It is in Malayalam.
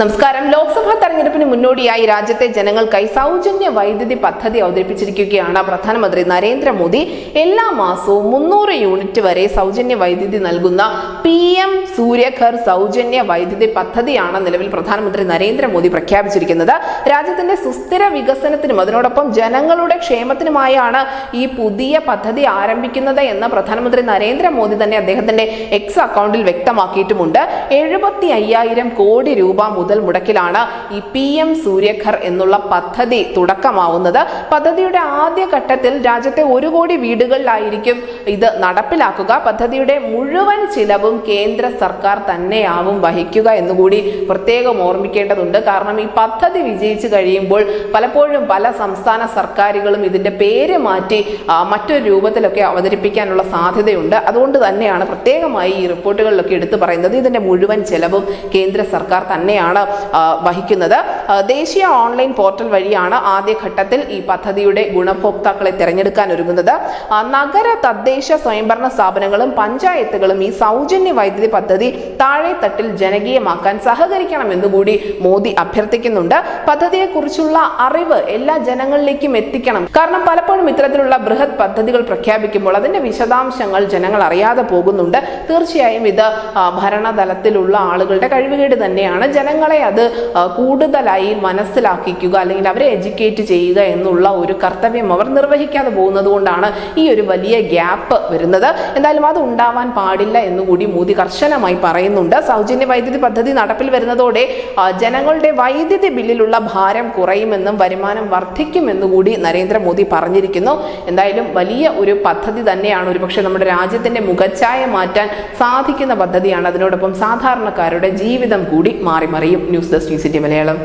നമസ്കാരം. ലോക്സഭാ തെരഞ്ഞെടുപ്പിന് മുന്നോടിയായി രാജ്യത്തെ ജനങ്ങൾക്കായി സൗജന്യ വൈദ്യുതി പദ്ധതി അവതരിപ്പിച്ചിരിക്കുകയാണ് പ്രധാനമന്ത്രി നരേന്ദ്രമോദി. എല്ലാ മാസവും 300 യൂണിറ്റ് വരെ സൗജന്യ വൈദ്യുതി നൽകുന്ന PM സൂര്യഘർ സൗജന്യ വൈദ്യുതി പദ്ധതിയാണ് നിലവിൽ പ്രധാനമന്ത്രി നരേന്ദ്രമോദി പ്രഖ്യാപിച്ചിരിക്കുന്നത്. രാജ്യത്തിന്റെ സുസ്ഥിര വികസനത്തിനും അതിനോടൊപ്പം ജനങ്ങളുടെ ക്ഷേമത്തിനുമായാണ് ഈ പുതിയ പദ്ധതി ആരംഭിക്കുന്നത് എന്ന് പ്രധാനമന്ത്രി നരേന്ദ്രമോദി തന്നെ അദ്ദേഹത്തിന്റെ എക്സ് അക്കൗണ്ടിൽ വ്യക്തമാക്കിയിട്ടുമുണ്ട്. 75,000 കോടി രൂപ മുതൽ മുടക്കിലാണ് ഈ PM സൂര്യഘർ എന്നുള്ള പദ്ധതി തുടക്കമാവുന്നത്. പദ്ധതിയുടെ ആദ്യ ഘട്ടത്തിൽ രാജ്യത്തെ 1 കോടി വീടുകളിലായിരിക്കും ഇത് നടപ്പിലാക്കുക. പദ്ധതിയുടെ മുഴുവൻ ചിലവും കേന്ദ്ര സർക്കാർ തന്നെയാവും വഹിക്കുക എന്നുകൂടി പ്രത്യേകം ഓർമ്മിക്കേണ്ടതുണ്ട്. കാരണം ഈ പദ്ധതി വിജയിച്ചു കഴിയുമ്പോൾ പലപ്പോഴും പല സംസ്ഥാന സർക്കാരുകളും ഇതിന്റെ പേര് മാറ്റി മറ്റൊരു രൂപത്തിലൊക്കെ അവതരിപ്പിക്കാനുള്ള സാധ്യതയുണ്ട്. അതുകൊണ്ട് തന്നെയാണ് പ്രത്യേകമായി ഈ റിപ്പോർട്ടുകളിലൊക്കെ എടുത്തു പറയുന്നത് ഇതിന്റെ മുഴുവൻ ചെലവും കേന്ദ്ര സർക്കാർ തന്നെയാണ് വഹിക്കുന്നത്. ദേശീയ ഓൺലൈൻ പോർട്ടൽ വഴിയാണ് ആദ്യഘട്ടത്തിൽ ഈ പദ്ധതിയുടെ ഗുണഭോക്താക്കളെ തിരഞ്ഞെടുക്കാൻ ഒരുങ്ങുന്നത്. നഗര തദ്ദേശ സ്വയംഭരണ സ്ഥാപനങ്ങളും പഞ്ചായത്തുകളും ഈ സൗജന്യ വൈദ്യുതി പദ്ധതി താഴെത്തട്ടിൽ ജനകീയമാക്കാൻ സഹകരിക്കണമെന്നുകൂടി മോദി അഭ്യർത്ഥിക്കുന്നുണ്ട്. പദ്ധതിയെക്കുറിച്ചുള്ള അറിവ് എല്ലാ ജനങ്ങളിലേക്കും എത്തിക്കണം. കാരണം പലപ്പോഴും ഇത്തരത്തിലുള്ള ബൃഹത് പദ്ധതികൾ പ്രഖ്യാപിക്കുമ്പോൾ അതിന്റെ വിശദാംശങ്ങൾ ജനങ്ങൾ അറിയാതെ പോകുന്നുണ്ട്. തീർച്ചയായും ഇത് ഭരണതലത്തിലുള്ള ആളുകളുടെ കഴിവുകേട് തന്നെയാണ്. ജനങ്ങളെ അത് കൂടുതലായി മനസ്സിലാക്കിക്കുക അല്ലെങ്കിൽ അവരെ എഡ്യൂക്കേറ്റ് ചെയ്യുക എന്നുള്ള ഒരു കർത്തവ്യം അവർ നിർവഹിക്കാതെ പോകുന്നത് കൊണ്ടാണ് ഈ ഒരു വലിയ ഗ്യാപ്പ് വരുന്നത്. എന്തായാലും അത് ഉണ്ടാവാൻ പാടില്ല എന്നുകൂടി മോദി കർശനമായി പറയുന്നുണ്ട്. സൗജന്യ വൈദ്യുതി പദ്ധതി നടപ്പിൽ വരുന്നതോടെ ജനങ്ങളുടെ വൈദ്യുതി ബില്ലിലുള്ള ഭാരം കുറയുമെന്നും വരുമാനം വർദ്ധിക്കുമെന്നുകൂടി നരേന്ദ്രമോദി പറഞ്ഞിരിക്കുന്നു. എന്തായാലും വലിയ ഒരു പദ്ധതി തന്നെയാണ്. ഒരുപക്ഷെ നമ്മുടെ രാജ്യത്തിന്റെ മുഖച്ഛായ മാറ്റാൻ സാധിക്കുന്ന പദ്ധതിയാണ്. അതിനോടൊപ്പം സാധാരണക്കാരുടെ ജീവിതം കൂടി മാറി മറിയും. News desk news India Malayalam.